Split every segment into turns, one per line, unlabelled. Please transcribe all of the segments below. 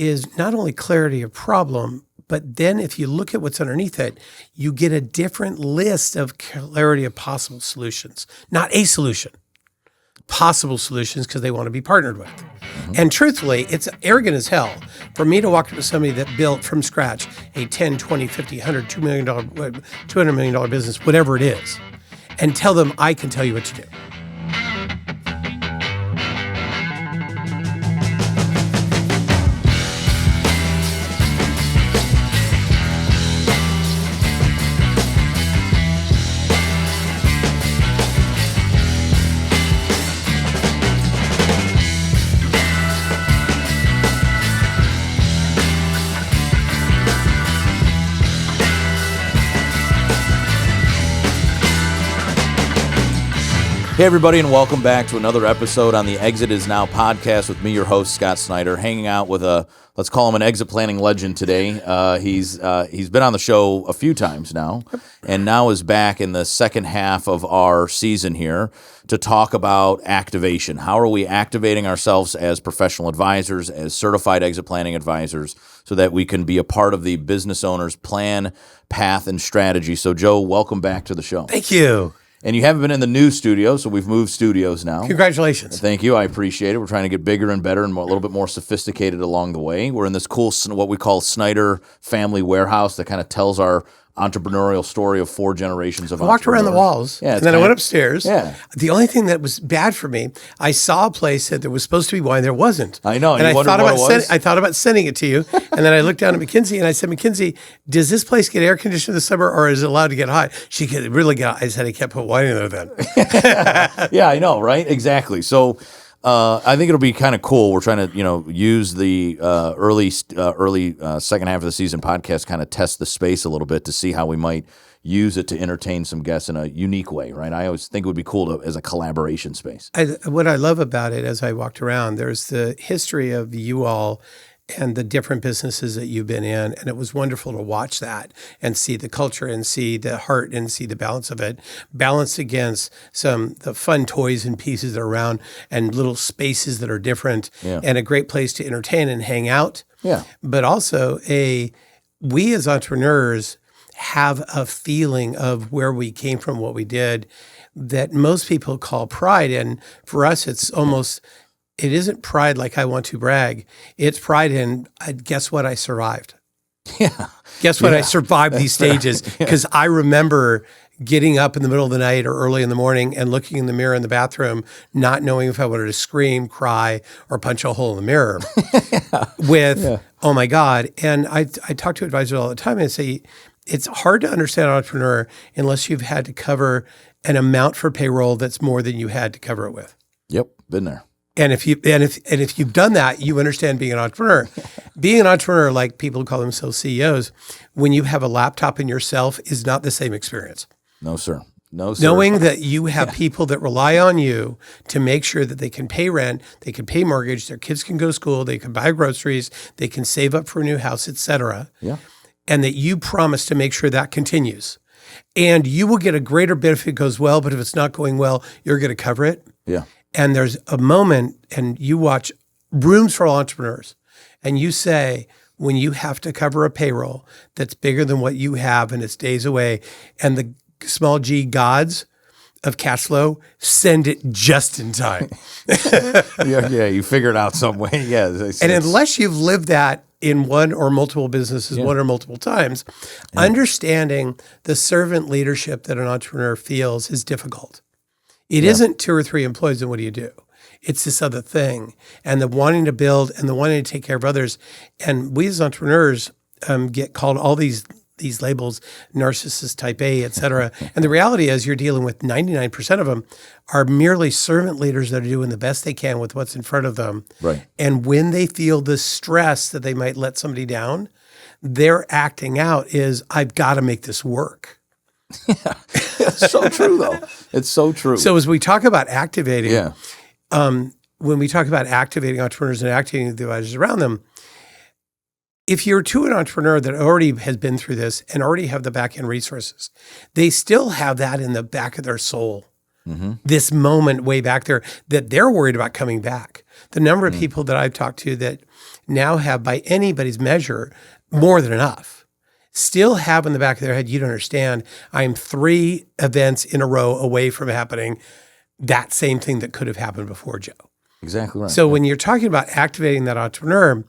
is not only clarity of problem, but then if you look at what's underneath it, you get a different list of clarity of possible solutions, not a solution, possible solutions because they want to be partnered with. Mm-hmm. And truthfully, it's arrogant as hell for me to walk up to somebody that built from scratch a 10, 20, 50, 100, $2 million, $200 million business, whatever it is, and tell them I can tell you what to do.
Hey, everybody, and welcome back to another episode on the Exit Is Now podcast with me, your host, Scott Snider, hanging out with let's call him an exit planning legend today. He's been on the show a few times now, and now is back in the second half of our season here to talk about activation. How are we activating ourselves as professional advisors, as certified exit planning advisors, so that we can be a part of the business owner's plan, path, and strategy. So, Joe, welcome back to the show.
Thank you.
And you haven't been in the new studio, so we've moved studios now.
Congratulations.
Thank you. I appreciate it. We're trying to get bigger and better and a little bit more sophisticated along the way. We're in this cool, what we call Snider family warehouse that kind of tells our entrepreneurial story of 4 generations of
I walked around the walls, and then I went upstairs.
Yeah.
The only thing that was bad for me, I saw a place that there was supposed to be wine, there wasn't.
I know.
And I thought about sending it to you, and then I looked down at McKinsey, and I said, McKinsey, does this place get air conditioned in the summer, or is it allowed to get hot? She could really get hot. I said, I can't put wine in there then.
Yeah, I know, right? Exactly. So I think it'll be kind of cool. We're trying to, use the early second half of the season podcast, kind of test the space a little bit to see how we might use it to entertain some guests in a unique way, right? I always think it would be cool as a collaboration space.
What I love about it, as I walked around, there's the history of you all and the different businesses that you've been in. And it was wonderful to watch that and see the culture and see the heart and see the balance of it, balanced against the fun toys and pieces that are around and little spaces that are different, and a great place to entertain and hang out.
Yeah.
But also we as entrepreneurs have a feeling of where we came from, what we did, that most people call pride. And for us, it's almost... It isn't pride like I want to brag. It's pride in, guess what, I survived.
Yeah.
Guess what, I survived these stages. Because I remember getting up in the middle of the night or early in the morning and looking in the mirror in the bathroom, not knowing if I wanted to scream, cry, or punch a hole in the mirror oh my God. And I talk to advisors all the time and I say, it's hard to understand an entrepreneur unless you've had to cover an amount for payroll that's more than you had to cover it with.
Yep, been there.
And if you've done that, you understand being an entrepreneur. Being an entrepreneur, like people who call themselves CEOs, when you have a laptop in yourself, is not the same experience.
No, sir. No, sir.
Knowing that you have people that rely on you to make sure that they can pay rent, they can pay mortgage, their kids can go to school, they can buy groceries, they can save up for a new house, et cetera.
Yeah. And
that you promise to make sure that continues. And you will get a greater benefit if it goes well, but if it's not going well, you're going to cover it.
Yeah.
And there's a moment, and you watch Rooms for Entrepreneurs, and you say, when you have to cover a payroll that's bigger than what you have and it's days away, and the small g gods of cash flow send it just in time.
yeah, you figure it out some way. Yeah.
And unless you've lived that in one or multiple businesses, one or multiple times, understanding the servant leadership that an entrepreneur feels is difficult. It isn't 2 or 3 employees, and what do you do? It's this other thing, and the wanting to build and the wanting to take care of others. And we as entrepreneurs get called all these labels, narcissist type A, et cetera. And the reality is you're dealing with 99% of them are merely servant leaders that are doing the best they can with what's in front of them.
Right.
And when they feel the stress that they might let somebody down, their acting out is, I've got to make this work.
Yeah, it's so true though. It's so true.
So as we talk about activating, when we talk about activating entrepreneurs and activating the advisors around them, if you're to an entrepreneur that already has been through this and already have the back end resources, they still have that in the back of their soul. Mm-hmm. This moment way back there that they're worried about coming back. The number of people that I've talked to that now have, by anybody's measure, more than enough. Still have in the back of their head, you don't understand, I'm 3 events in a row away from happening that same thing that could have happened before Joe.
Exactly right.
So when you're talking about activating that entrepreneur,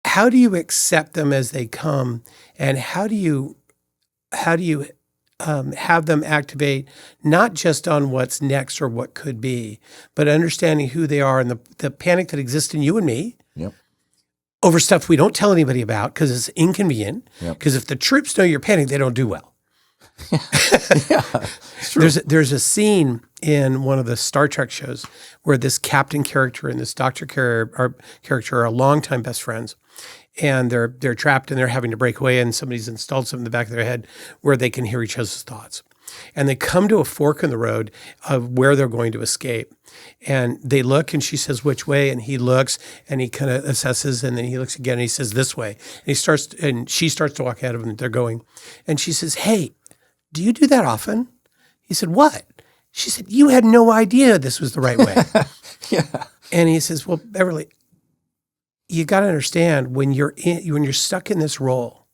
how do you accept them as they come, and how do you have them activate not just on what's next or what could be, but understanding who they are and the panic that exists in you and me over stuff we don't tell anybody about because it's inconvenient. Because if the troops know you're panicking, they don't do well. There's a scene in one of the Star Trek shows where this captain character and this doctor character are longtime best friends. And they're trapped and they're having to break away, and somebody's installed something in the back of their head where they can hear each other's thoughts. And they come to a fork in the road of where they're going to escape. And they look, and she says, which way? And he looks, and he kind of assesses, and then he looks again, and he says, this way. And she starts to walk ahead of him, and they're going. And she says, hey, do you do that often? He said, what? She said, you had no idea this was the right way. And he says, well, Beverly, you got to understand when you're stuck in this role,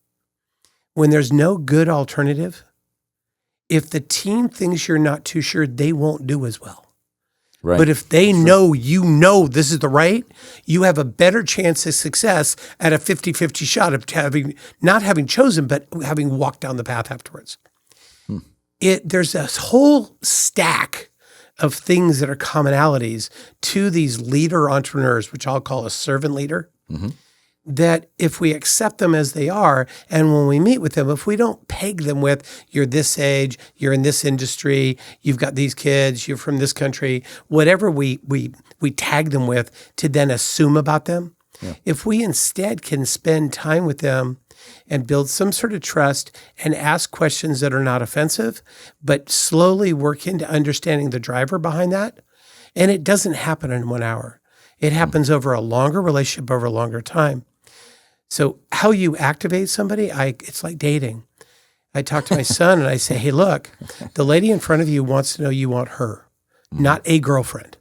when there's no good alternative, if the team thinks you're not too sure, they won't do as well. Right. But if they know this is the right, you have a better chance of success at a 50-50 shot of not having chosen, but having walked down the path afterwards. There's a whole stack of things that are commonalities to these leader entrepreneurs, which I'll call a servant leader, that if we accept them as they are, and when we meet with them, if we don't peg them with, you're this age, you're in this industry, you've got these kids, you're from this country, whatever we tag them with to then assume about them, if we instead can spend time with them and build some sort of trust and ask questions that are not offensive, but slowly work into understanding the driver behind that. And it doesn't happen in 1 hour. It happens over a longer relationship, over a longer time. So how you activate somebody, it's like dating. I talk to my son and I say, hey, look, the lady in front of you wants to know you want her, not a girlfriend.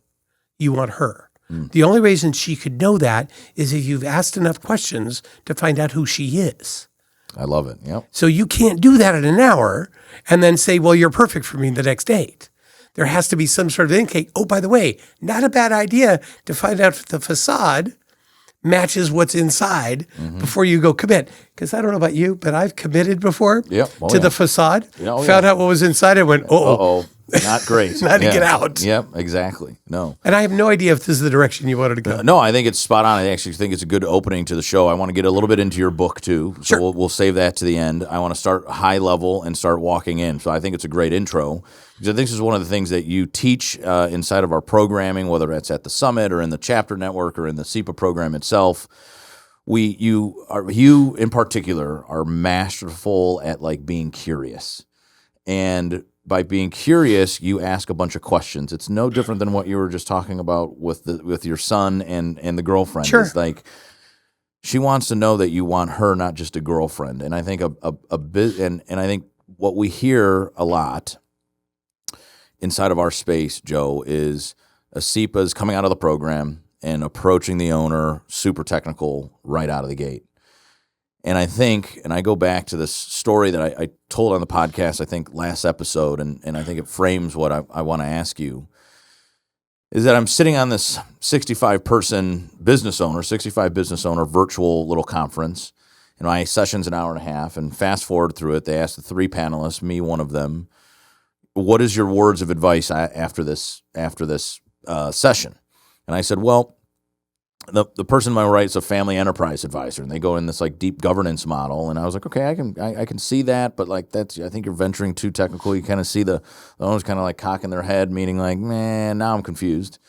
You want her. The only reason she could know that is if you've asked enough questions to find out who she is.
I love it. Yep.
So you can't do that in an hour and then say, well, you're perfect for me the next date. There has to be some sort of indicate, oh, by the way, not a bad idea to find out if the facade matches what's inside before you go commit. Because I don't know about you, but I've committed before to the facade, found out what was inside, and went, uh-oh.
Not great.
Not to get out.
Yep, exactly. No.
And I have no idea if this is the direction you wanted to go.
No, I think it's spot on. I actually think it's a good opening to the show. I want to get a little bit into your book, too. So
Sure.
we'll save that to the end. I want to start high level and start walking in. So I think it's a great intro. Because I think this is one of the things that you teach inside of our programming, whether it's at the Summit or in the Chapter Network or in the SEPA program itself. You in particular are masterful at like being curious. And by being curious, you ask a bunch of questions. It's no different than what you were just talking about with your son and the girlfriend.
Sure.
It's like she wants to know that you want her, not just a girlfriend. And I think and I think what we hear a lot inside of our space, Joe, is a SEPA is coming out of the program and approaching the owner super technical right out of the gate. And I think, and I go back to this story that I told on the podcast, I think last episode, and I think it frames what I want to ask you, is that I'm sitting on this 65 business owner virtual little conference, and my session's an hour and a half, and fast forward through it, they asked the 3 panelists, me one of them, what is your words of advice after this session? And I said, well, the person on my right is a family enterprise advisor, and they go in this like deep governance model. And I was like, okay, I can see that, but like I think you're venturing too technical. You kind of see the owners kind of like cocking their head, meaning like, man, now I'm confused.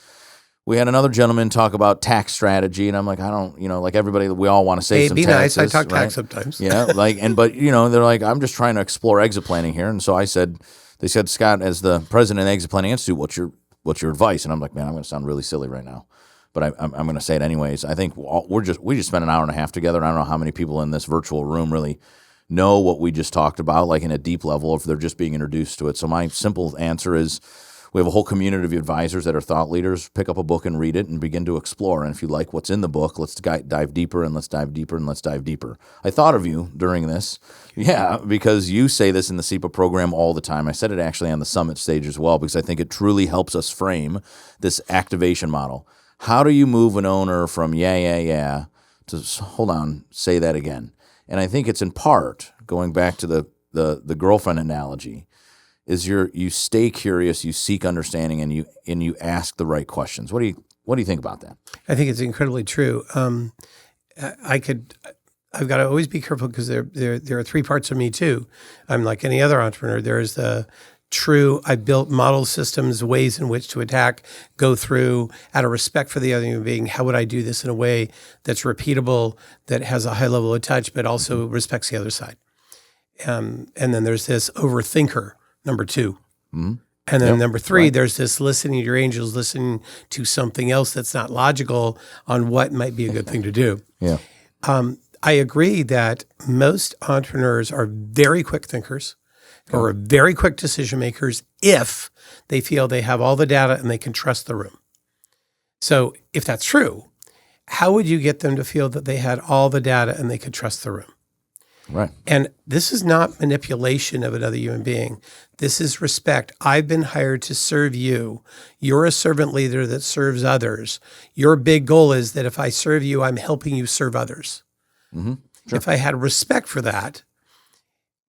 We had another gentleman talk about tax strategy, and I'm like, I don't, like everybody, we all want to save some taxes.
Be nice. I talk
right?
tax sometimes.
Yeah, but they're like, I'm just trying to explore exit planning here, and so they said, Scott, as the president of the Exit Planning Institute, what's your advice? And I'm like, man, I'm going to sound really silly right now. But I'm going to say it anyways. I think we just spent an hour and a half together. And I don't know how many people in this virtual room really know what we just talked about, like in a deep level, if they're just being introduced to it. So my simple answer is, We have a whole community of advisors that are thought leaders. Pick up a book and read it and begin to explore. And if you like what's in the book, let's dive deeper and let's dive deeper and let's dive deeper. I thought of you during this. Yeah, because you say this in the SEPA program all the time. I said it actually on the summit stage as well because I think it truly helps us frame this activation model. How do you move an owner from yeah to, hold on, say that again? And I think it's in part, going back to the girlfriend analogy, is you stay curious, you seek understanding, and you ask the right questions. What do you think about that?
I think it's incredibly true. I've got to always be careful because there are three parts of me too. I'm like any other entrepreneur. There's the true, I built model systems, ways in which to attack, go through out of respect for the other human being. How would I do this in a way that's repeatable, that has a high level of touch, but also respects the other side? And then there's this overthinker, number two. Mm-hmm. And then number three, there's this listening to your angels, listening to something else that's not logical on what might be a good thing to do.
Yeah.
I agree that most entrepreneurs are very quick thinkers or very quick decision makers if they feel they have all the data and they can trust the room. So if that's true, how would you get them to feel that they had all the data and they could trust the room?
Right.
And this is not manipulation of another human being. This is respect. I've been hired to serve you. You're a servant leader that serves others. Your big goal is that if I serve you, I'm helping you serve others. Mm-hmm. Sure. If I had respect for that,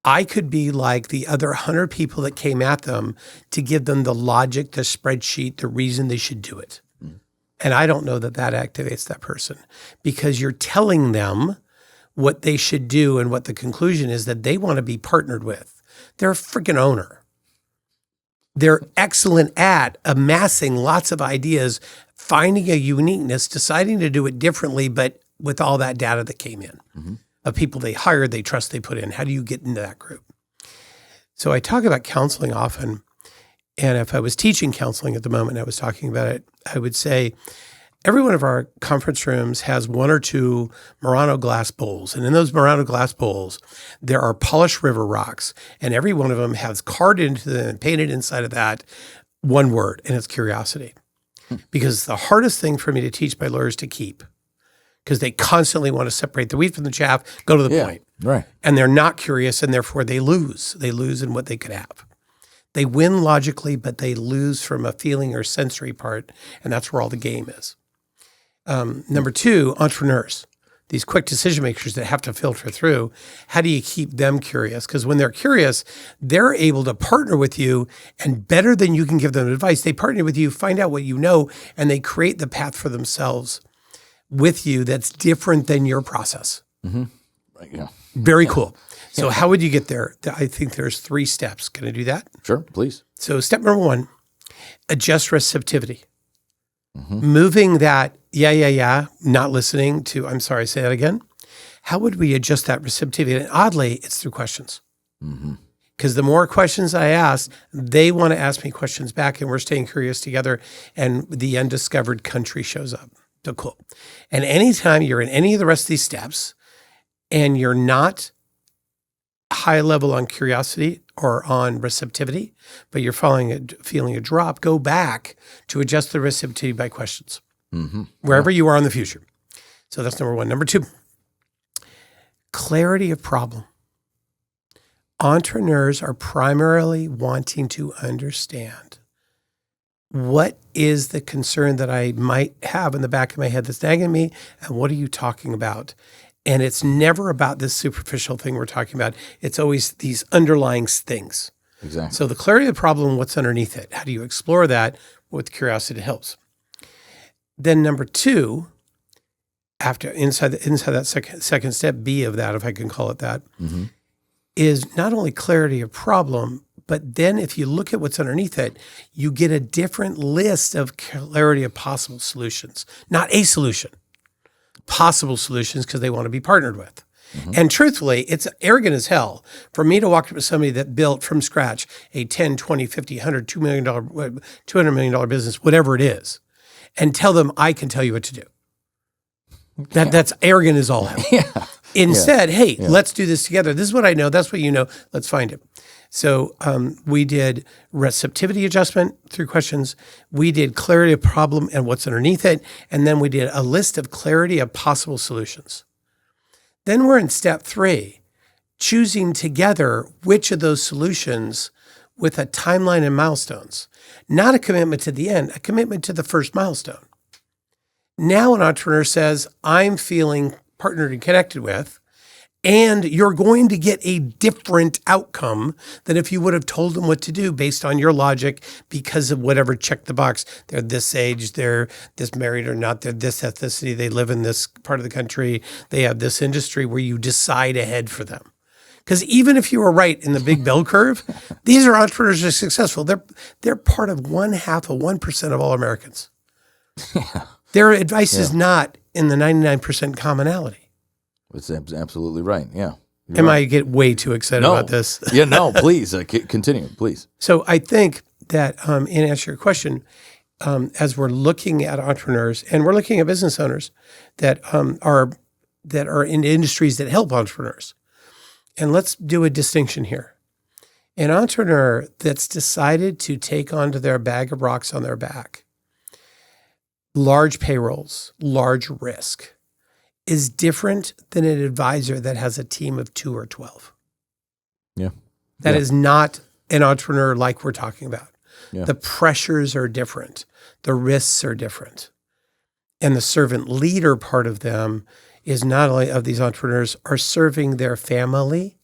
I could be like the other 100 people that came at them to give them the logic, the spreadsheet, the reason they should do it. Mm-hmm. And I don't know that activates that person because you're telling them what they should do and what the conclusion is that they want to be partnered with. They're a freaking owner. They're excellent at amassing lots of ideas, finding a uniqueness, deciding to do it differently, but with all that data that came in of people they hired, they trust, they put in. How do you get into that group? So I talk about counseling often. And if I was teaching counseling at the moment, I was talking about it, I would say, every one of our conference rooms has one or two Murano glass bowls. And in those Murano glass bowls, there are polished river rocks. And every one of them has carved into them and painted inside of that one word, and it's curiosity. Because the hardest thing for me to teach my lawyers to keep, because they constantly want to separate the wheat from the chaff, go to the point.
Right.
And they're not curious, and therefore they lose. They lose in what they could have. They win logically, but they lose from a feeling or sensory part, and that's where all the game is. Number two, entrepreneurs, these quick decision makers that have to filter through. How do you keep them curious? Because when they're curious, they're able to partner with you, and better than you can give them advice, they partner with you, find out what you know, and they create the path for themselves with you that's different than your process.
Mm-hmm. Right, yeah.
Very cool. So how would you get there? I think there's 3 steps. Can I do that?
Sure, please.
So step number 1, adjust receptivity. Mm-hmm. Moving that, not listening to, I'm sorry, say that again. How would we adjust that receptivity? And oddly, it's through questions. Because the more questions I ask, they want to ask me questions back, and we're staying curious together, and the undiscovered country shows up. So cool. And anytime you're in any of the rest of these steps and you're not high level on curiosity or on receptivity, but you're feeling a drop, go back to adjust the receptivity by questions, wherever you are in the future. So that's number 1. Number 2, clarity of problem. Entrepreneurs are primarily wanting to understand what is the concern that I might have in the back of my head that's nagging me, and what are you talking about? And it's never about this superficial thing we're talking about. It's always these underlying things.
Exactly.
So the clarity of the problem, what's underneath it? How do you explore that with curiosity? Helps. Then number 2, after inside that second step, B of that, if I can call it that, is not only clarity of problem, but then if you look at what's underneath it, you get a different list of clarity of possible solutions. Not a solution, possible solutions, because they want to be partnered with. And truthfully, it's arrogant as hell for me to walk up to somebody that built from scratch a 10, 20, 50, 100, $2 million, $200 million business, whatever it is, and tell them I can tell you what to do. That's arrogant as all hell. Instead, hey, let's do this together. This is what I know. That's what you know. Let's find it. So we did receptivity adjustment through questions. We did clarity of problem and what's underneath it. And then we did a list of clarity of possible solutions. Then we're in step 3, choosing together which of those solutions with a timeline and milestones. Not a commitment to the end, a commitment to the first milestone. Now an entrepreneur says, I'm feeling partnered and connected with, and you're going to get a different outcome than if you would have told them what to do based on your logic because of whatever check the box. They're this age, they're this married or not, they're this ethnicity, they live in this part of the country, they have this industry where you decide ahead for them. Because even if you were right in the big bell curve, these are entrepreneurs who are successful. They're part of 1/2% of all Americans.
Yeah.
Their advice is not in the 99% commonality.
It's absolutely right. Yeah.
I get way too excited about this?
Yeah, no, please continue, please.
So I think that in answer to your question, as we're looking at entrepreneurs and we're looking at business owners that are in industries that help entrepreneurs, and let's do a distinction here. An entrepreneur that's decided to take onto their bag of rocks on their back, large payrolls, large risk, is different than an advisor that has a team of 2 or 12.
Yeah.
That is not an entrepreneur like we're talking about.
Yeah.
The pressures are different. The risks are different. And the servant leader part of them is not only of these entrepreneurs are serving their family,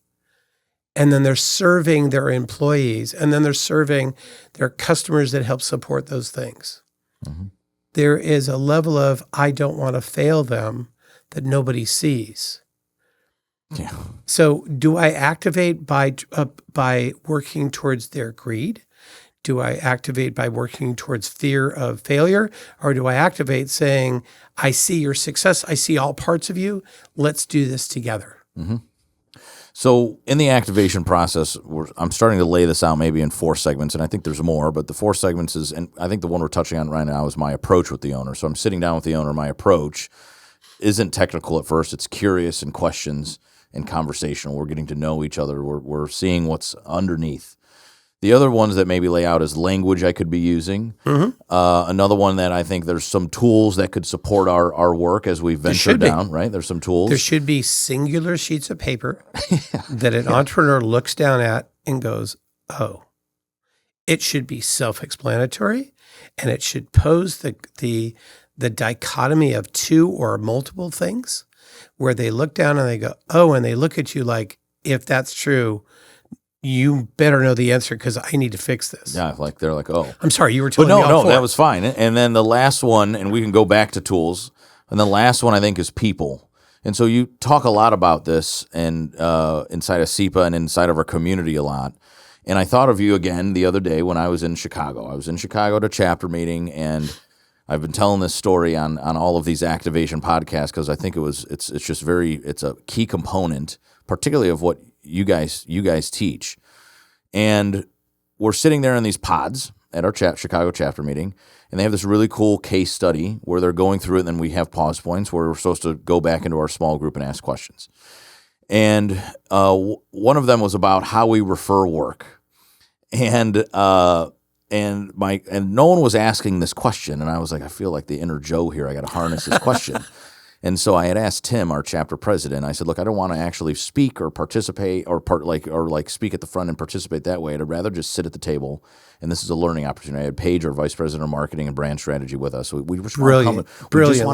and then they're serving their employees, and then they're serving their customers that help support those things. Mm-hmm. There is a level of, I don't want to fail them, that nobody sees.
Yeah.
So do I activate by working towards their greed? Do I activate by working towards fear of failure? Or do I activate saying, I see your success, I see all parts of you, let's do this together?
Mm-hmm. So in the activation process, I'm starting to lay this out maybe in 4 segments, and I think there's more, but the 4 segments is, and I think the one we're touching on right now is my approach with the owner. So I'm sitting down with the owner. My approach isn't technical at first. It's curious and questions and conversational. We're getting to know each other. We're seeing what's underneath. The other ones that maybe lay out is language I could be using. Mm-hmm. Another one that I think there's some tools that could support our work as we venture down, right? There's some tools.
There should be singular sheets of paper that an entrepreneur looks down at and goes, oh. It should be self-explanatory, and it should pose the dichotomy of 2 or multiple things where they look down and they go, oh, and they look at you like, if that's true, you better know the answer because I need to fix this.
Yeah, like they're like, oh.
I'm sorry, you were telling me all 4.
That was fine. And then the last one, and we can go back to tools, and the last one I think is people. And so you talk a lot about this and inside of SEPA and inside of our community a lot. And I thought of you again the other day when I was in Chicago. I was in Chicago at a chapter meeting, and I've been telling this story on all of these activation podcasts because I think it's just it's a key component, particularly of what you guys teach. And we're sitting there in these pods at our Chicago chapter meeting, and they have this really cool case study where they're going through it, and then we have pause points where we're supposed to go back into our small group and ask questions. And one of them was about how we refer work. And no one was asking this question, and I was like, I feel like the inner Joe here. I got to harness this question. And so I had asked Tim, our chapter president, I said, look, I don't want to actually speak or participate or speak at the front and participate that way. I'd rather just sit at the table, and this is a learning opportunity. I had Paige, our vice president of marketing and brand strategy, with us. So we just want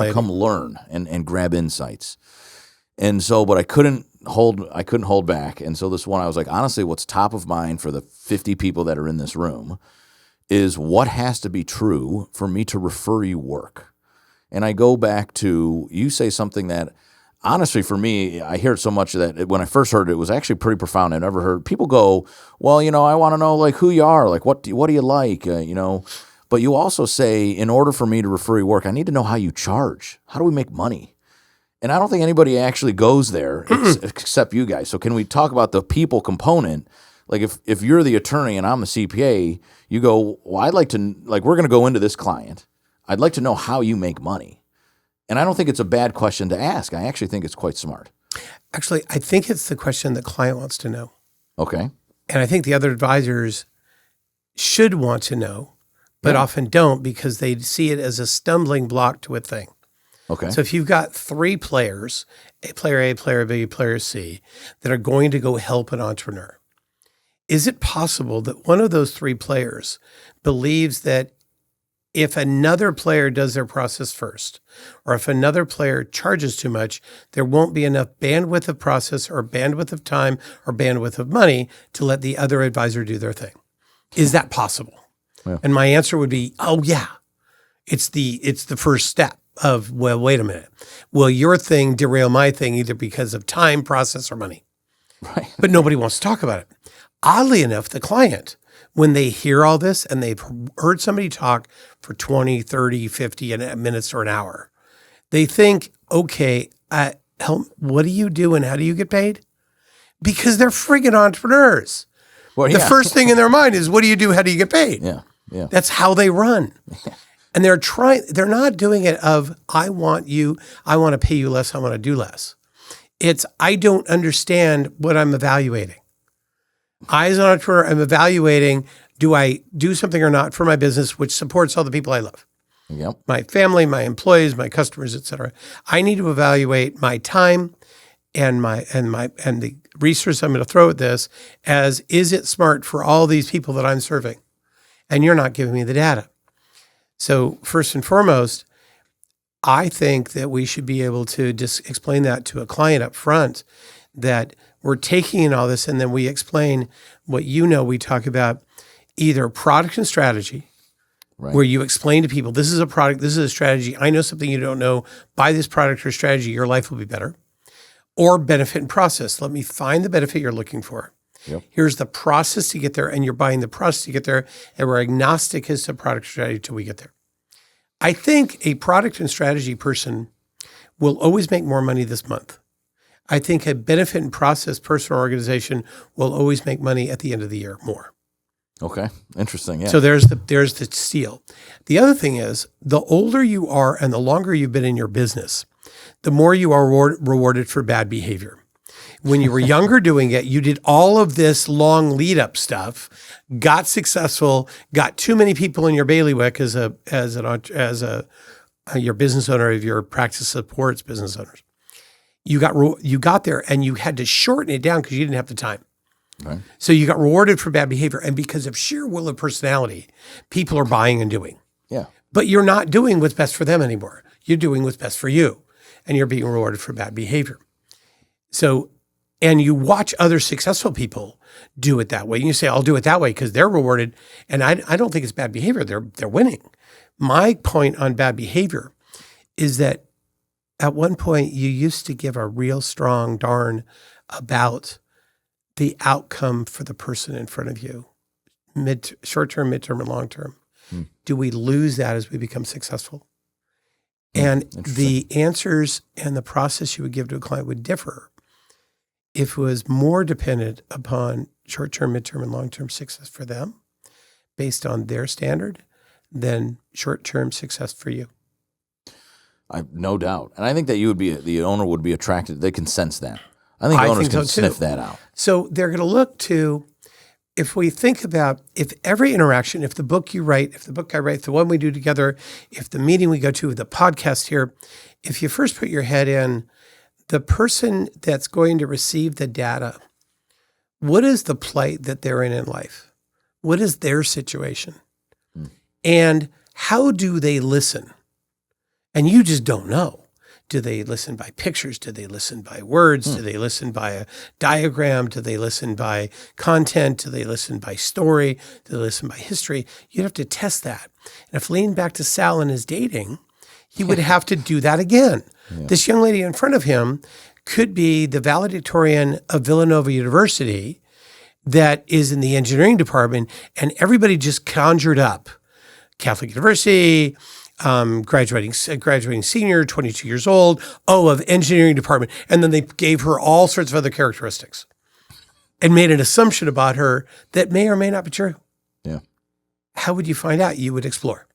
to come learn and grab insights. And so, but I couldn't hold back. And so this one, I was like, honestly, what's top of mind for the 50 people that are in this room is what has to be true for me to refer you work. And I go back to, you say something that, honestly, for me, I hear it so much that when I first heard it, it was actually pretty profound. I've never heard people go, well, I want to know like who you are, like what do you like, But you also say, in order for me to refer you work, I need to know how you charge. How do we make money? And I don't think anybody actually goes there except you guys. So can we talk about the people component? Like if you're the attorney and I'm the CPA, you go, well, I'd like to, like, we're going to go into this client. I'd like to know how you make money. And I don't think it's a bad question to ask. I actually think it's quite smart.
Actually, I think it's the question the client wants to know.
Okay.
And I think the other advisors should want to know, but often don't because they see it as a stumbling block to a thing.
Okay.
So if you've got 3 players, player A, player B, player C, that are going to go help an entrepreneur, is it possible that one of those 3 players believes that if another player does their process first, or if another player charges too much, there won't be enough bandwidth of process or bandwidth of time or bandwidth of money to let the other advisor do their thing? Is that possible?
Yeah.
And my answer would be, oh yeah, it's the first step of, well, wait a minute. Will your thing derail my thing either because of time, process, or money?
Right.
But nobody wants to talk about it. Oddly enough, the client, when they hear all this and they've heard somebody talk for 20, 30, 50 minutes or an hour, they think, okay, what do you do and how do you get paid? Because they're friggin' entrepreneurs.
Well,
The first thing in their mind is, what do you do? How do you get paid?
Yeah. Yeah.
That's how they run. And they're not doing it of, I want to pay you less, I want to do less. It's, I don't understand what I'm evaluating. I, as an entrepreneur, am evaluating, do I do something or not for my business, which supports all the people I love?
Yep.
My family, my employees, my customers, et cetera. I need to evaluate my time and the resource I'm going to throw at this as, is it smart for all these people that I'm serving? And you're not giving me the data. So first and foremost, I think that we should be able to just explain that to a client up front, that we're taking in all this and then we explain what we talk about either product and strategy,
Right.
where you explain to people, this is a product, this is a strategy. I know something you don't know. Buy this product or strategy, your life will be better. Or benefit and process. Let me find the benefit you're looking for.
Yep.
Here's the process to get there, and you're buying the process to get there, and we're agnostic as to product strategy till we get there. I think a product and strategy person will always make more money this month. I think a benefit and process person or organization will always make money at the end of the year more.
Okay. Interesting. Yeah.
So there's the steal. The other thing is, the older you are and the longer you've been in your business, the more you are rewarded for bad behavior. When you were younger doing it, you did all of this long lead up stuff, got successful, got too many people in your bailiwick as your business owner of your practice supports business owners. You got there and you had to shorten it down because you didn't have the time.
Right.
So you got rewarded for bad behavior, and because of sheer will of personality, people are buying and doing.
Yeah.
But you're not doing what's best for them anymore. You're doing what's best for you, and you're being rewarded for bad behavior. So, and you watch other successful people do it that way. And you say, I'll do it that way because they're rewarded. And I don't think it's bad behavior. They're winning. My point on bad behavior is that at one point you used to give a real strong darn about the outcome for the person in front of you, short-term, midterm, and long-term. Do we lose that as we become successful? And the answers and the process you would give to a client would differ if it was more dependent upon short-term, midterm, and long-term success for them based on their standard than short-term success for you.
No doubt. And I think that the owner would be attracted. They can sense that. I think owners can sniff that out.
So they're going to look to, if we think about, if every interaction, if the book you write, if the book I write, the one we do together, if the meeting we go to, the podcast here, if you first put your head in, the person that's going to receive the data, what is the plight that they're in life? What is their situation? And how do they listen? And you just don't know. Do they listen by pictures? Do they listen by words? Do they listen by a diagram? Do they listen by content? Do they listen by story? Do they listen by history? You'd have to test that. And if leaning back to Sal and his dating, he would have to do that again. Yeah. This young lady in front of him could be the valedictorian of Villanova University that is in the engineering department, and everybody just conjured up Catholic University, graduating senior, 22 years old, of engineering department. And then they gave her all sorts of other characteristics and made an assumption about her that may or may not be true.
Yeah.
How would you find out? You would explore.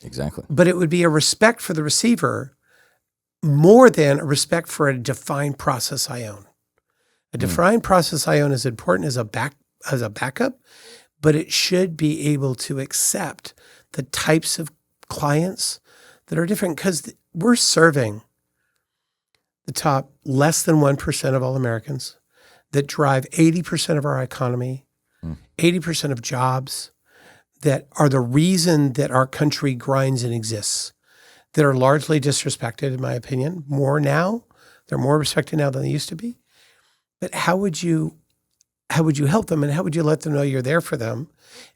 Exactly.
But it would be a respect for the receiver more than a respect for a defined process I own. A defined process I own is important as a as a backup, but it should be able to accept the types of clients that are different, because we're serving the top less than 1% of all Americans that drive 80% of our economy, 80% of jobs, that are the reason that our country grinds and exists, that are largely disrespected, in my opinion, more now. They're more respected now than they used to be. But how would you help them, and how would you let them know you're there for them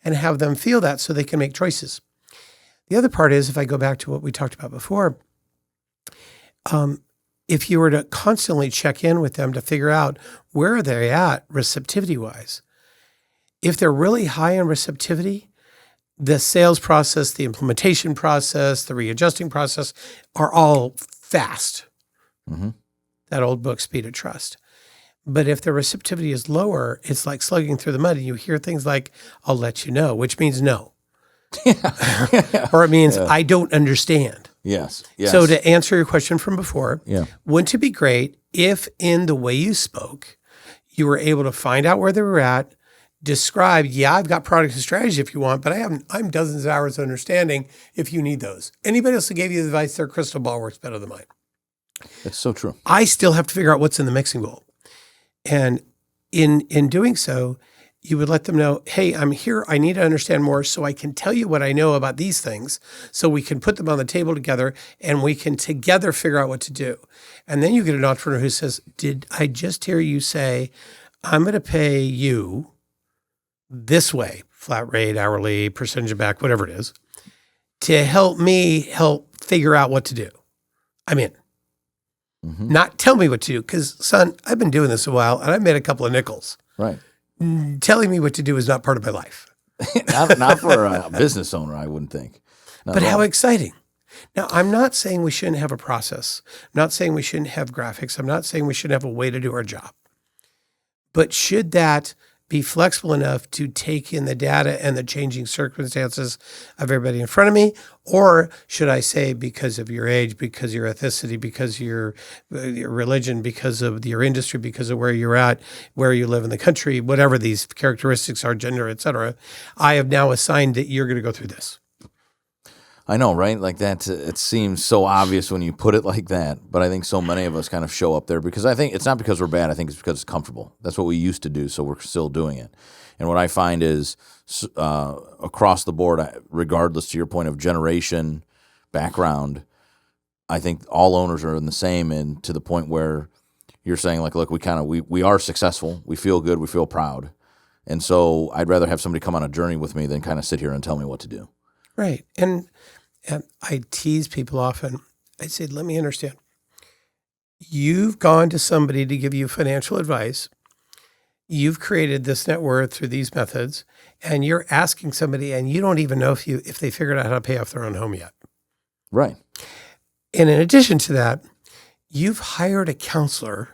and have them feel that so they can make choices? The other part is, if I go back to what we talked about before, if you were to constantly check in with them to figure out where are they at receptivity-wise, if they're really high in receptivity, the sales process, the implementation process, the readjusting process are all fast.
Mm-hmm.
That old book, Speed of Trust. But if the receptivity is lower, it's like slugging through the mud, and you hear things like, I'll let you know, which means no. Or it means I don't understand.
Yes.
So to answer your question from before,
Yeah.
wouldn't it be great if in the way you spoke, you were able to find out where they were at, describe, I've got product and strategy if you want, but I'm dozens of hours of understanding if you need those. Anybody else who gave you the advice, their crystal ball works better than mine.
It's so true.
I still have to figure out what's in the mixing bowl. And in doing so, you would let them know, hey, I'm here. I need to understand more so I can tell you what I know about these things, so we can put them on the table together and we can together figure out what to do. And then you get an entrepreneur who says, did I just hear you say, I'm going to pay you this way, flat rate, hourly, percentage of back, whatever it is, to help me help figure out what to do? I'm in.
Mm-hmm.
Not tell me what to do, because, son, I've been doing this a while and I've made a couple of nickels.
Right.
Telling me what to do is not part of my life.
not for a business owner, I wouldn't think.
But how exciting. Now, I'm not saying we shouldn't have a process. I'm not saying we shouldn't have graphics. I'm not saying we shouldn't have a way to do our job. But should that be flexible enough to take in the data and the changing circumstances of everybody in front of me? Or should I say, because of your age, because of your ethnicity, because of your religion, because of your industry, because of where you're at, where you live in the country, whatever these characteristics are, gender, et cetera, I have now assigned that you're going to go through this.
I know, right? Like that, it seems so obvious when you put it like that, but I think so many of us kind of show up there because I think it's not because we're bad. I think it's because it's comfortable. That's what we used to do, so we're still doing it. And what I find is across the board, regardless to your point of generation, background, I think all owners are in the same, and to the point where you're saying, like, look, we are successful, we feel good, we feel proud. And so I'd rather have somebody come on a journey with me than kind of sit here and tell me what to do.
Right. And I tease people often. I say, let me understand. You've gone to somebody to give you financial advice. You've created this net worth through these methods, and you're asking somebody, and you don't even know if they figured out how to pay off their own home yet.
Right.
And in addition to that, you've hired a counselor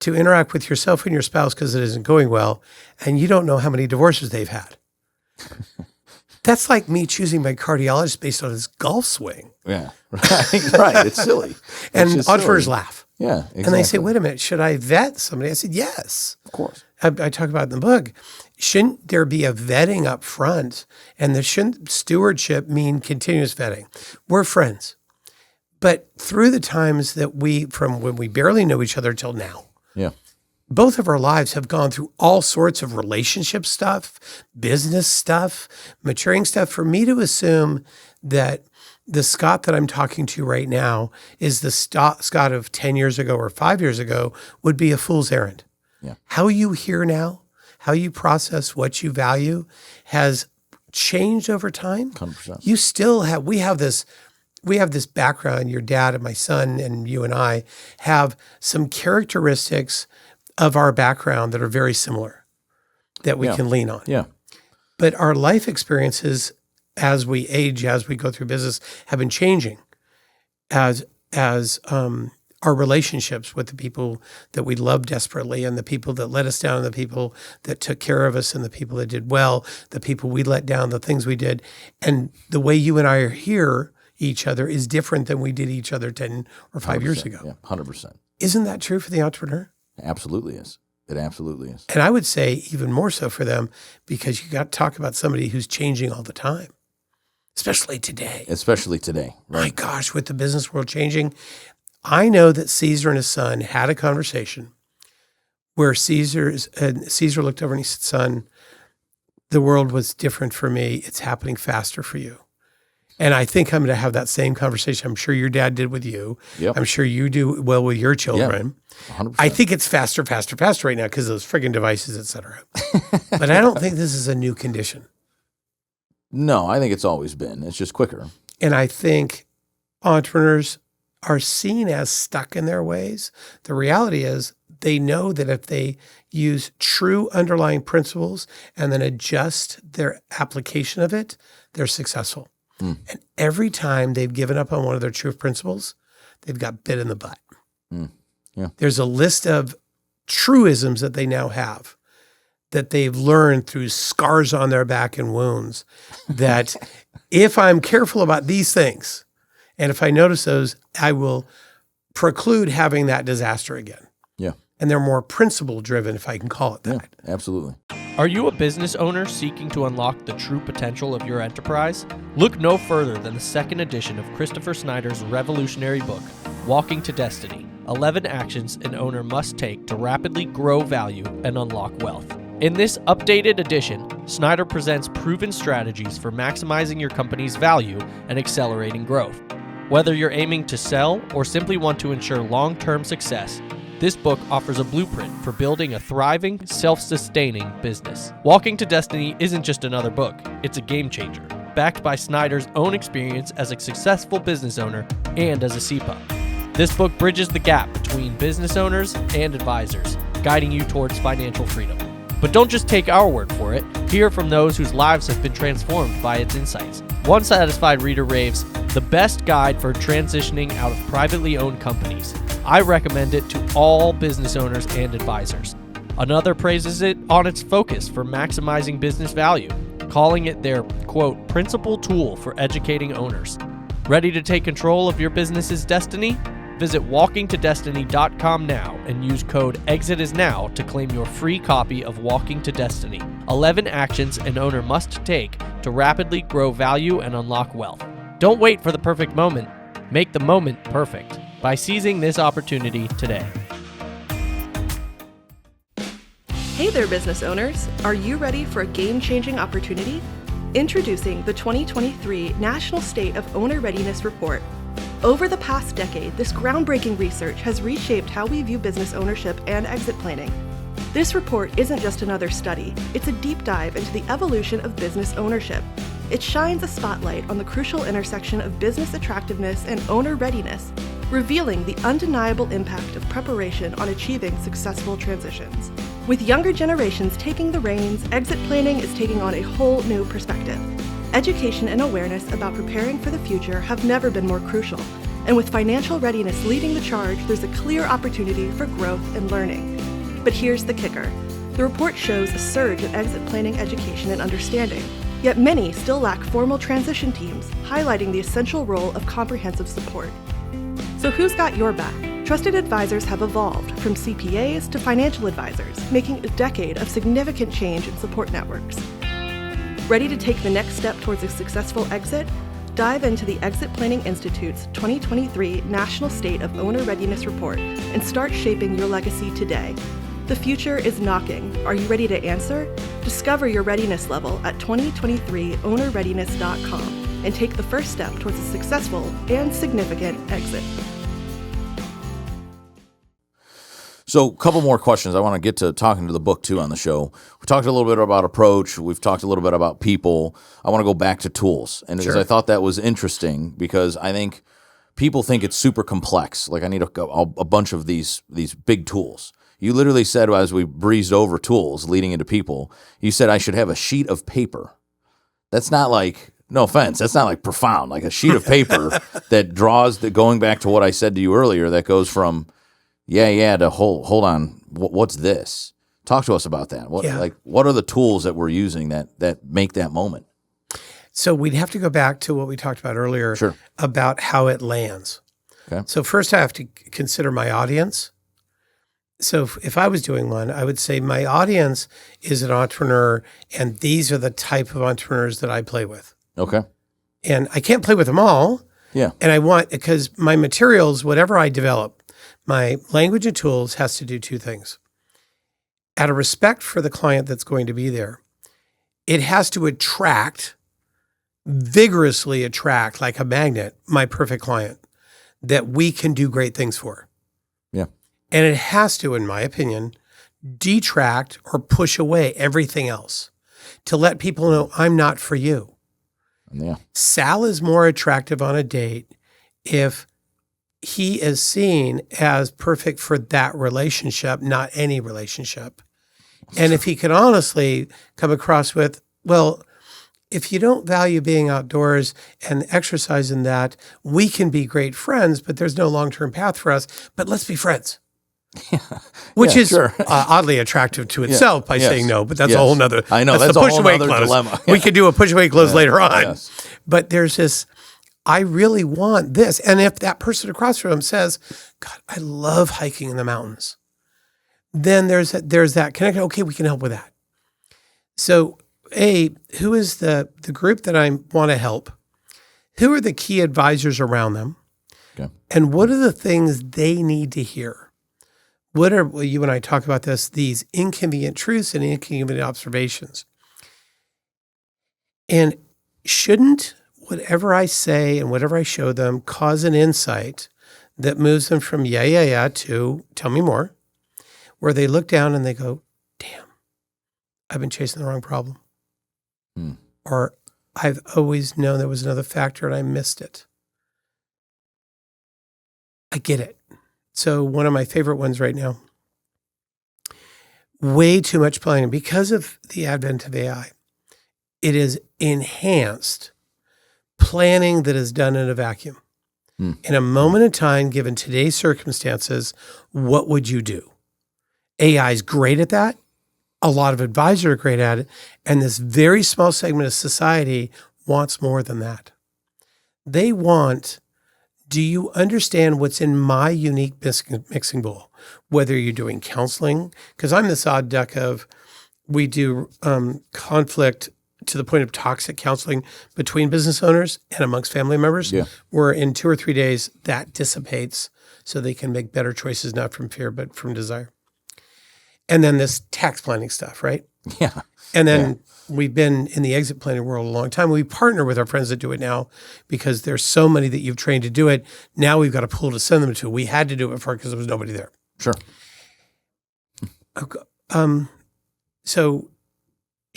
to interact with yourself and your spouse because it isn't going well, and you don't know how many divorces they've had. That's like me choosing my cardiologist based on his golf swing.
Yeah, right. It's silly.
And entrepreneurs laugh.
Yeah, exactly.
And they say, wait a minute, should I vet somebody? I said, yes.
Of course.
I talk about it in the book. Shouldn't there be a vetting up front? And shouldn't stewardship mean continuous vetting? We're friends. But through the times that from when we barely know each other till now,
yeah,
both of our lives have gone through all sorts of relationship stuff, business stuff, maturing stuff. For me to assume that the Scott that I'm talking to right now is the Scott of 10 years ago or 5 years ago would be a fool's errand.
Yeah.
How you hear now, how you process what you value has changed over time.
100%.
You still have, we have this background, your dad and my son and you and I have some characteristics of our background that are very similar that we can lean on.
Yeah.
But our life experiences as we age, as we go through business, have been changing as our relationships with the people that we love desperately and the people that let us down and the people that took care of us and the people that did well, the people we let down, the things we did. And the way you and I hear each other is different than we did each other 10 or 5 years ago.
Yeah, 100%.
Isn't that true for the entrepreneur?
Absolutely is. It absolutely is.
And I would say even more so for them, because you got to talk about somebody who's changing all the time, especially today.
Right?
My gosh, with the business world changing, I know that Caesar and his son had a conversation where Caesar looked over and he said, "Son, the world was different for me. It's happening faster for you." And I think I'm going to have that same conversation. I'm sure your dad did with you.
Yep.
I'm sure you do well with your children.
Yeah, 100%.
I think it's faster right now because of those friggin' devices, et cetera. But I don't think this is a new condition.
No, I think it's always been. It's just quicker.
And I think entrepreneurs are seen as stuck in their ways. The reality is they know that if they use true underlying principles and then adjust their application of it, they're successful. And every time they've given up on one of their true principles, they've got bit in the butt.
Yeah.
There's a list of truisms that they now have that they've learned through scars on their back and wounds that if I'm careful about these things, and if I notice those, I will preclude having that disaster again.
Yeah.
And they're more principle driven, if I can call it that.
Yeah, absolutely.
Are you a business owner seeking to unlock the true potential of your enterprise? Look no further than the second edition of Christopher Snider's revolutionary book, Walking to Destiny: 11 Actions an Owner Must Take to Rapidly Grow Value and Unlock Wealth. In this updated edition, Snider presents proven strategies for maximizing your company's value and accelerating growth. Whether you're aiming to sell or simply want to ensure long-term success, this book offers a blueprint for building a thriving, self-sustaining business. Walking to Destiny isn't just another book, it's a game changer, backed by Snider's own experience as a successful business owner and as a CPA. This book bridges the gap between business owners and advisors, guiding you towards financial freedom. But don't just take our word for it. Hear from those whose lives have been transformed by its insights. One satisfied reader raves, "The best guide for transitioning out of privately owned companies. I recommend it to all business owners and advisors." Another praises it on its focus for maximizing business value, calling it their, quote, principal tool for educating owners. Ready to take control of your business's destiny? Visit walkingtodestiny.com now and use code EXITISNOW to claim your free copy of Walking to Destiny: 11 Actions an Owner Must Take to Rapidly Grow Value and Unlock Wealth. Don't wait for the perfect moment. Make the moment perfect by seizing this opportunity today.
Hey there, business owners. Are you ready for a game-changing opportunity? Introducing the 2023 National State of Owner Readiness Report. Over the past decade, this groundbreaking research has reshaped how we view business ownership and exit planning. This report isn't just another study, it's a deep dive into the evolution of business ownership. It shines a spotlight on the crucial intersection of business attractiveness and owner readiness, revealing the undeniable impact of preparation on achieving successful transitions. With younger generations taking the reins, exit planning is taking on a whole new perspective. Education and awareness about preparing for the future have never been more crucial, and with financial readiness leading the charge, there's a clear opportunity for growth and learning. But here's the kicker. The report shows a surge in exit planning education and understanding, yet many still lack formal transition teams, highlighting the essential role of comprehensive support. So who's got your back? Trusted advisors have evolved from CPAs to financial advisors, making a decade of significant change in support networks. Ready to take the next step towards a successful exit? Dive into the Exit Planning Institute's 2023 National State of Owner Readiness Report and start shaping your legacy today. The future is knocking. Are you ready to answer? Discover your readiness level at 2023ownerreadiness.com and take the first step towards a successful and significant exit.
So a couple more questions. I want to get to talking to the book, too, on the show. We talked a little bit about approach. We've talked a little bit about people. I want to go back to tools. And because I thought that was interesting because I think people think it's super complex. Like I need a bunch of these big tools. You literally said as we breezed over tools leading into people, you said I should have a sheet of paper. That's not like, no offense, that's not like profound. Like a sheet of paper that draws, going back to what I said to you earlier, that goes from to hold on, what's this? Talk to us about that. What are the tools that we're using that make that moment?
So we'd have to go back to what we talked about earlier about how it lands.
Okay.
So first I have to consider my audience. So if I was doing one, I would say my audience is an entrepreneur, and these are the type of entrepreneurs that I play with.
Okay.
And I can't play with them all.
Yeah.
And because my materials, whatever I develop, my language and tools has to do two things. Out of respect for the client that's going to be there, it has to vigorously attract, like a magnet, my perfect client that we can do great things for.
Yeah.
And it has to, in my opinion, detract or push away everything else to let people know I'm not for you.
Yeah.
Sal is more attractive on a date if he is seen as perfect for that relationship, not any relationship. And if he can honestly come across with, well, if you don't value being outdoors and exercise in that, we can be great friends, but there's no long-term path for us, but let's be friends. Which is
sure.
Oddly attractive to itself by saying no, but that's a whole nother.
I know, that's
the
a
push
whole
away
nother
close.
dilemma.
We could do a push away close later on.
Yes.
But there's this, I really want this. And if that person across from him says, God, I love hiking in the mountains, then there's that connection. Okay, we can help with that. So who is the group that I want to help? Who are the key advisors around them?
Okay.
And what are the things they need to hear? What are, you and I talk about this, these inconvenient truths and inconvenient observations. And shouldn't whatever I say and whatever I show them cause an insight that moves them from yeah to tell me more, where they look down and they go, damn, I've been chasing the wrong problem. Or I've always known there was another factor and I missed it. I get it. So one of my favorite ones right now, way too much planning. Because of the advent of AI, it is enhanced planning that is done in a vacuum. In a moment in time, given today's circumstances, what would you do? AI is great at that. A lot of advisors are great at it. And this very small segment of society wants more than that. They want, do you understand what's in my unique mixing bowl? Whether you're doing counseling, because I'm this odd duck of, we do conflict to the point of toxic counseling between business owners and amongst family members, where in 2 or 3 days that dissipates so they can make better choices, not from fear, but from desire. And then this tax planning stuff, right?
Yeah.
And then we've been in the exit planning world a long time. We partner with our friends that do it now because there's so many that you've trained to do it. Now we've got a pool to send them to. We had to do it before because there was nobody there.
Sure.
So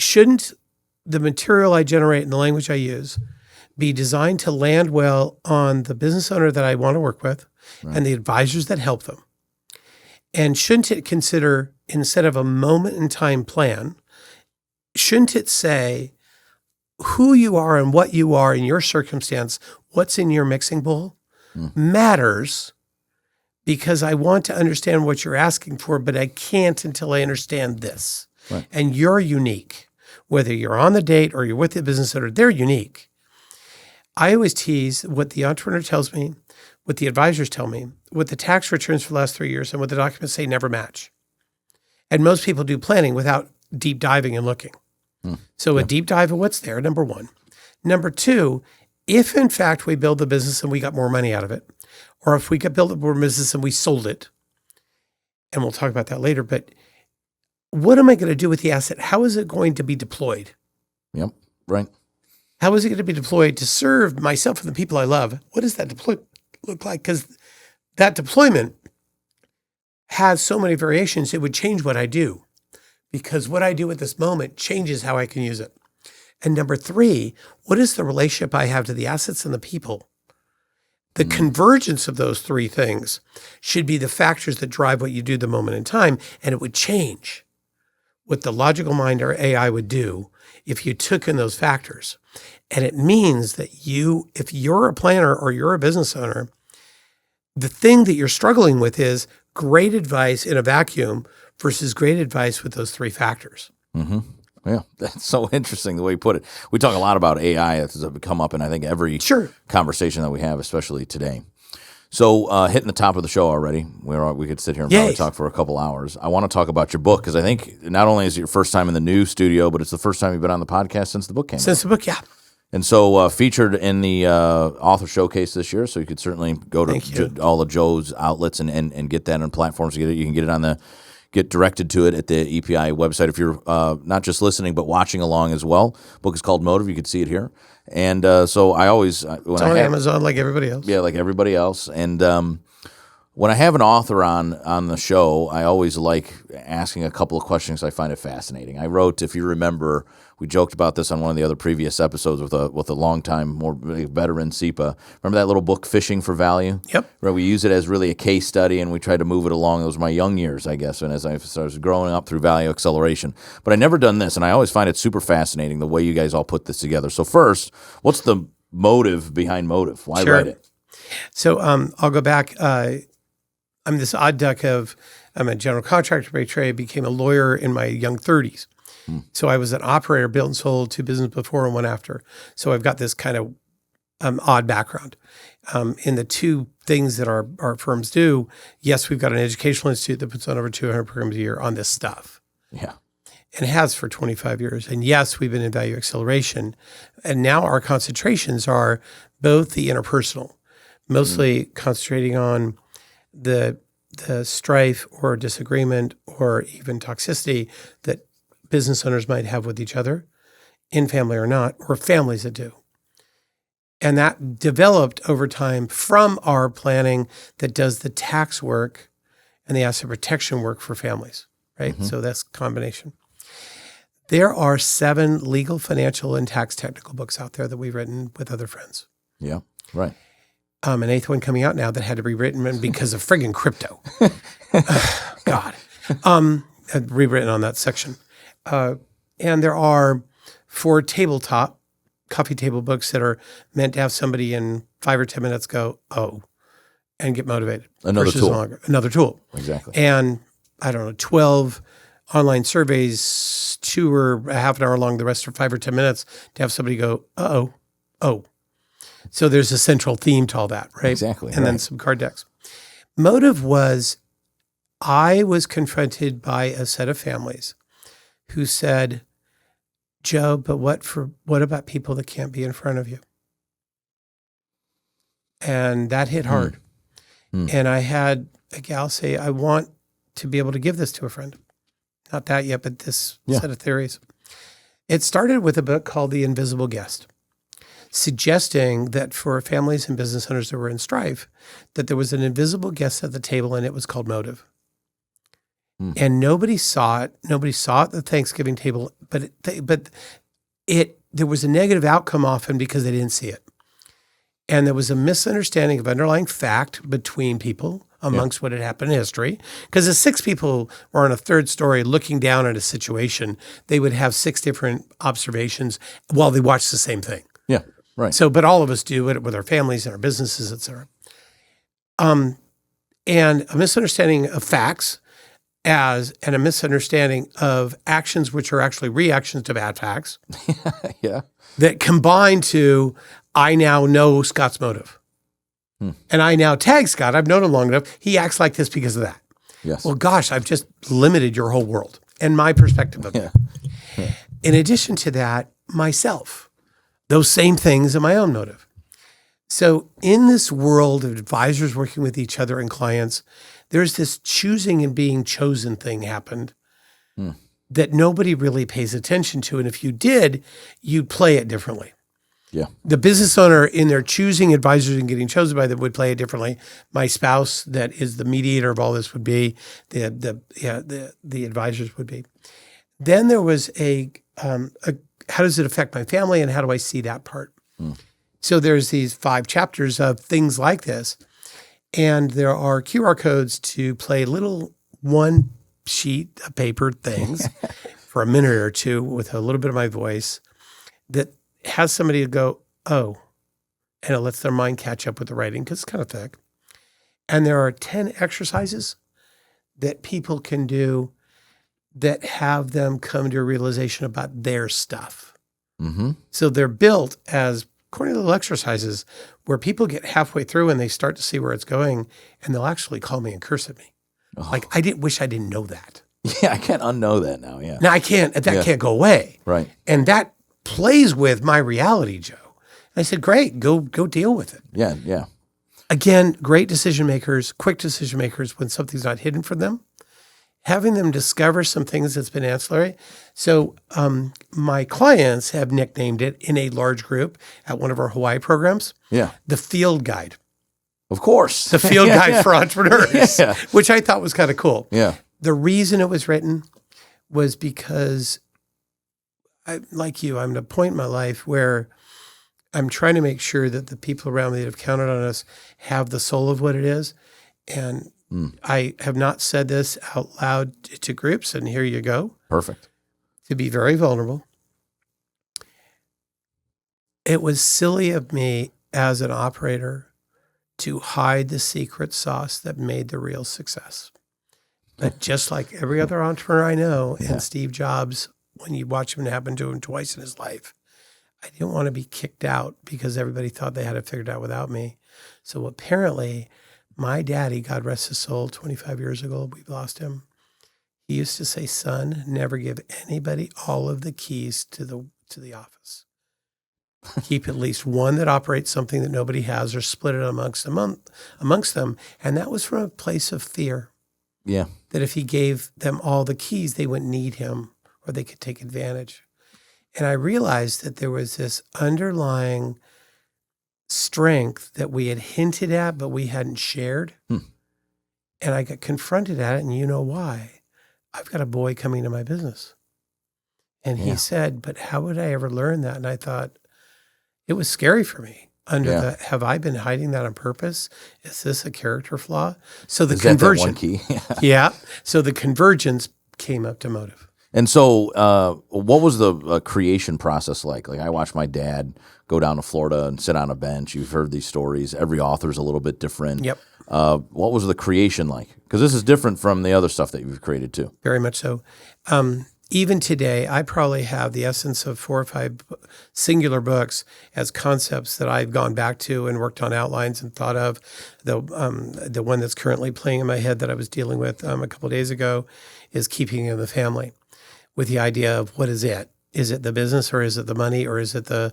shouldn't the material I generate and the language I use be designed to land well on the business owner that I want to work with and the advisors that help them? And shouldn't it consider, instead of a moment in time plan, shouldn't it say who you are and what you are in your circumstance, what's in your mixing bowl matters, because I want to understand what you're asking for, but I can't until I understand this.
Right.
And you're unique. Whether you're on the date or you're with the business owner, they're unique. I always tease what the entrepreneur tells me, what the advisors tell me, what the tax returns for the last 3 years, and what the documents say never match. And most people do planning without deep diving and looking. So a deep dive of what's there, number one. Number two, if in fact we build the business and we got more money out of it, or if we could build a more business and we sold it, and we'll talk about that later, but what am I going to do with the asset? How is it going to be deployed?
Yep. Right.
How is it going to be deployed to serve myself and the people I love? What does that deployment look like? Because that deployment has so many variations, it would change what I do. Because what I do at this moment changes how I can use it. And number three, what is the relationship I have to the assets and the people? The convergence of those three things should be the factors that drive what you do the moment in time, and it would change what the logical mind or AI would do if you took in those factors. And it means that you, if you're a planner or you're a business owner, the thing that you're struggling with is great advice in a vacuum versus great advice with those three factors.
Mm-hmm. Yeah, that's so interesting the way you put it. We talk a lot about AI. It's come up in, I think, every conversation that we have, especially today. So hitting the top of the show already, we could sit here and probably talk for a couple hours. I want to talk about your book because I think not only is it your first time in the new studio, but it's the first time you've been on the podcast since the book came out.
Since the book, yeah.
And so featured in the author showcase this year, so you could certainly go to all of Joe's outlets and get that on platforms. You can get it get directed to it at the EPI website if you're not just listening but watching along as well. Book is called Motive. You can see it here. And so I always
it's on Amazon like everybody else.
Yeah, like everybody else. And when I have an author on the show, I always like asking a couple of questions. I find it fascinating. I wrote, if you remember, we joked about this on one of the other previous episodes with a longtime, more veteran SEPA. Remember that little book, Fishing for Value?
Yep.
Where we use it as really a case study, and we tried to move it along. Those were my young years, I guess, and as I was growing up through value acceleration. But I never done this, and I always find it super fascinating the way you guys all put this together. So first, what's the motive behind Motive? Why write it?
So I'll go back. I'm this odd duck I'm a general contractor by trade, became a lawyer in my young 30s. So I was an operator, built and sold 2 businesses before and 1 after. So I've got this kind of odd background. In the 2 things that our firms do, yes, we've got an educational institute that puts on over 200 programs a year on this stuff.
Yeah.
And has for 25 years. And yes, we've been in value acceleration. And now our concentrations are both the interpersonal, mostly concentrating on the strife or disagreement or even toxicity that business owners might have with each other, in family or not, or families that do. And that developed over time from our planning that does the tax work and the asset protection work for families, right? Mm-hmm. So that's combination. There are 7 legal, financial, and tax technical books out there that we've written with other friends.
Yeah, right.
An 8th one coming out now that had to be written because of friggin' crypto. God. Had rewritten on that section. And there are 4 tabletop coffee table books that are meant to have somebody in 5 or 10 minutes go, oh, and get motivated.
Another tool.
Another tool.
Exactly.
And I don't know, 12 online surveys, 2 or a half an hour long, the rest are 5 or 10 minutes to have somebody go, oh. So there's a central theme to all that, right?
Exactly.
And then some card decks. Motive was, I was confronted by a set of families who said, Joe, but what about people that can't be in front of you? And that hit hard. And I had a gal say, I want to be able to give this to a friend. Not that yet, but this set of theories. It started with a book called The Invisible Guest, suggesting that for families and business owners that were in strife, that there was an invisible guest at the table and it was called motive. And nobody saw it. Nobody saw it at the Thanksgiving table, but there was a negative outcome often because they didn't see it. And there was a misunderstanding of underlying fact between people amongst what had happened in history. Because if 6 people were on a 3rd story looking down at a situation, they would have 6 different observations while they watched the same thing.
Yeah, right.
So, but all of us do it with our families and our businesses, et cetera. And a misunderstanding of facts and a misunderstanding of actions, which are actually reactions to bad facts.
Yeah.
That combine to, I now know Scott's motive. And I now tag Scott. I've known him long enough. He acts like this because of that.
Yes.
Well, gosh, I've just limited your whole world and my perspective of that. In addition to that, myself, those same things in my own motive. So in this world of advisors working with each other and clients, there's this choosing and being chosen thing happened that nobody really pays attention to. And if you did, you'd play it differently.
Yeah.
The business owner in their choosing advisors and getting chosen by them would play it differently. My spouse, that is the mediator of all this, would be the advisors would be. Then there was a how does it affect my family and how do I see that part? So there's these 5 chapters of things like this. And there are QR codes to play little 1 sheet of paper things for a minute or 2 with a little bit of my voice that has somebody to go, oh, and it lets their mind catch up with the writing because it's kind of thick. And there are 10 exercises that people can do that have them come to a realization about their stuff. So they're built as corny little exercises where people get halfway through and they start to see where it's going, and they'll actually call me and curse at me. Like, I wish I didn't know that.
Yeah, I can't unknow that now. Yeah.
Now I can't. That can't go away.
Right.
And that plays with my reality, Joe. And I said, great, go deal with it.
Yeah. Yeah.
Again, great decision makers, quick decision makers when something's not hidden from them, having them discover some things that's been ancillary. So my clients have nicknamed it in a large group at one of our Hawaii programs, the field guide.
Of course.
The field guide for entrepreneurs,
Yeah.
which I thought was kind of cool.
Yeah.
The reason it was written was because, like you, I'm at a point in my life where I'm trying to make sure that the people around me that have counted on us have the soul of what it is. And I have not said this out loud to groups, and here you go.
Perfect.
To be very vulnerable. It was silly of me as an operator to hide the secret sauce that made the real success. But just like every other entrepreneur I know, and Steve Jobs, when you watch him, it happen to him twice in his life, I didn't want to be kicked out because everybody thought they had it figured out without me. So apparently, my daddy, God rest his soul, 25 years ago, we lost him. He used to say, son, never give anybody all of the keys to the office. Keep at least one that operates something that nobody has, or split it amongst them. And that was from a place of fear.
Yeah.
That if he gave them all the keys, they wouldn't need him or they could take advantage. And I realized that there was this underlying strength that we had hinted at, but we hadn't shared. And I got confronted at it, and you know why? I've got a boy coming to my business. And he said, but how would I ever learn that? And I thought, it was scary for me. Have I been hiding that on purpose? Is this a character flaw? So the conversion.
That one key?
So the convergence came up to motive.
And so what was the creation process like? Like, I watched my dad go down to Florida and sit on a bench. You've heard these stories. Every author's a little bit different.
Yep.
What was the creation like? Because this is different from the other stuff that you've created too.
Very much so. Even today, I probably have the essence of 4 or 5 singular books as concepts that I've gone back to and worked on outlines and thought of. The one that's currently playing in my head that I was dealing with a couple of days ago is Keeping in the Family, with the idea of what is it? Is it the business, or is it the money, or is it the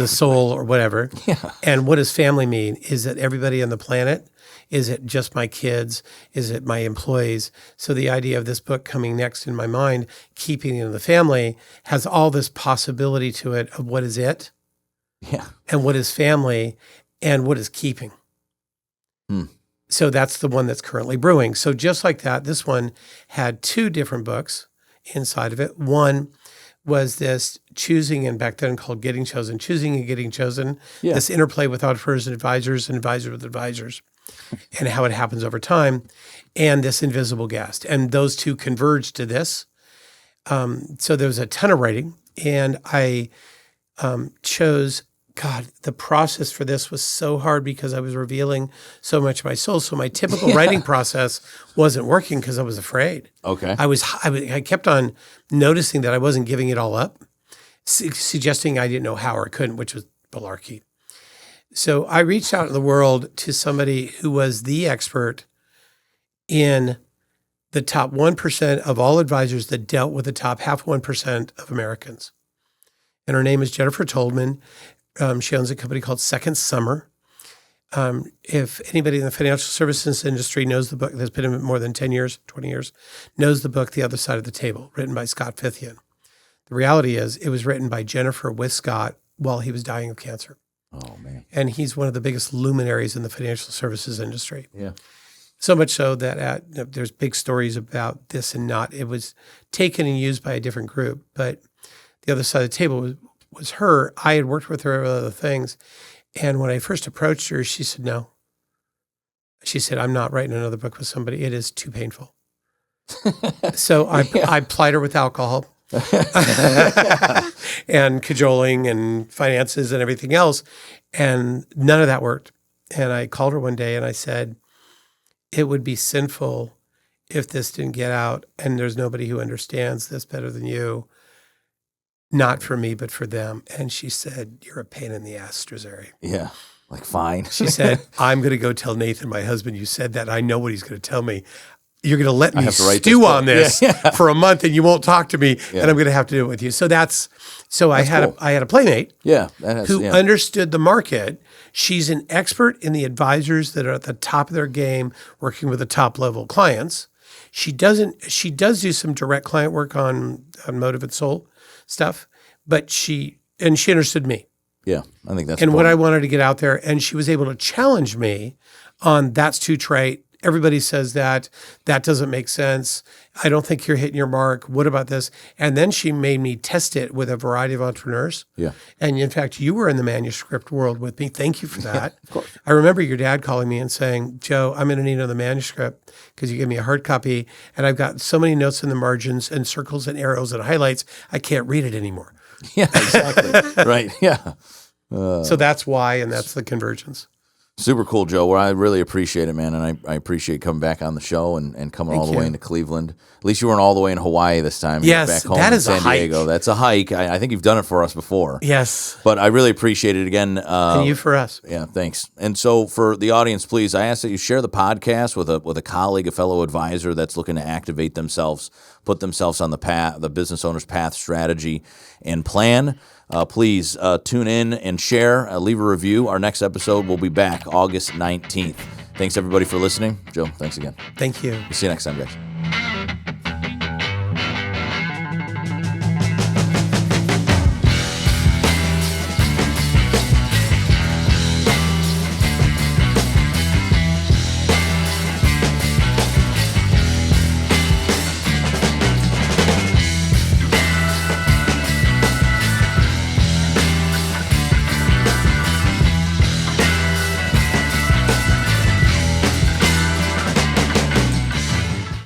soul, or whatever?
Yeah.
And what does family mean? Is it everybody on the planet? Is it just my kids? Is it my employees? So the idea of this book coming next in my mind, Keeping in the Family, has all this possibility to it of what is it, and what is family, and what is keeping. So that's the one that's currently brewing. So just like that, this one had 2 different books inside of it. One was this choosing, and back then called Getting Chosen, choosing and getting chosen, this interplay with entrepreneurs and advisors with advisors, and how it happens over time, and this invisible guest. And those 2 converged to this. So there was a ton of writing, and I chose, the process for this was so hard because I was revealing so much of my soul. So my typical writing process wasn't working because I was afraid.
Okay.
I kept on noticing that I wasn't giving it all up, suggesting I didn't know how or couldn't, which was malarkey. So I reached out in the world to somebody who was the expert in the top 1% of all advisors that dealt with the top 0.5% of Americans. And her name is Jennifer Toldman. She owns a company called Second Summer. If anybody in the financial services industry knows the book, that's been in more than 10 years, 20 years, knows the book The Other Side of the Table, written by Scott Fithian. The reality is it was written by Jennifer with Scott while he was dying of cancer.
Oh, man.
And he's one of the biggest luminaries in the financial services industry.
Yeah.
So much so that there's big stories about this and not. It was taken and used by a different group. But The Other Side of the Table was her. I had worked with her on other things. And when I first approached her, she said, no. She said, I'm not writing another book with somebody. It is too painful. So I plied her with alcohol and cajoling and finances and everything else. And none of that worked. And I called her one day and I said, it would be sinful if this didn't get out and there's nobody who understands this better than you. not for me, but for them. And she said, "You're a pain in the ass, Strazzeri."
Yeah. Like, fine.
She said, "I'm going to go tell Nathan, my husband, you said that. I know what he's going to tell me. You're going to let me
have to write
stew
this
on
book."
this
Yeah.
for a month, and you won't talk to me,
Yeah.
and I'm going to have to do it with you." So I had
cool.
I had a playmate
Yeah. That has,
who
yeah.
understood the market. She's an expert in the advisors that are at the top of their game, working with the top level clients. She does do some direct client work on Motive and Soul stuff, but she understood me
Yeah. I think that's
and what I
important.
wanted to get out there. And she was able to challenge me on that's too trite. Everybody says that doesn't make sense. I don't think you're hitting your mark. What about this? And then she made me test it with a variety of entrepreneurs.
Yeah.
And in fact, you were in the manuscript world with me. Thank you for that. Of course. I remember your dad calling me and saying, "Joe, I'm going to need another manuscript because you gave me a hard copy and I've got so many notes in the margins and circles and arrows and highlights, I can't read it anymore."
Yeah, exactly. Right. Yeah.
So that's why, and that's the convergence.
Super cool, Joe. Well, I really appreciate it, man. And I appreciate coming back on the show and coming all the way into Cleveland. At least you weren't all the way in Hawaii this time.
Yes,
Back home
that
in
is a
San Diego.
hike.
That's a hike. I think you've done it for us before.
Yes.
But I really appreciate it again.
And you for us.
Yeah, thanks. And so for the audience, please, I ask that you share the podcast with a colleague, a fellow advisor that's looking to activate themselves, put themselves on the path, the business owner's path, strategy, and plan. Please tune in and share. Leave a review. Our next episode will be back August 19th. Thanks, everybody, for listening. Joe, thanks again.
Thank you.
See you next time, guys.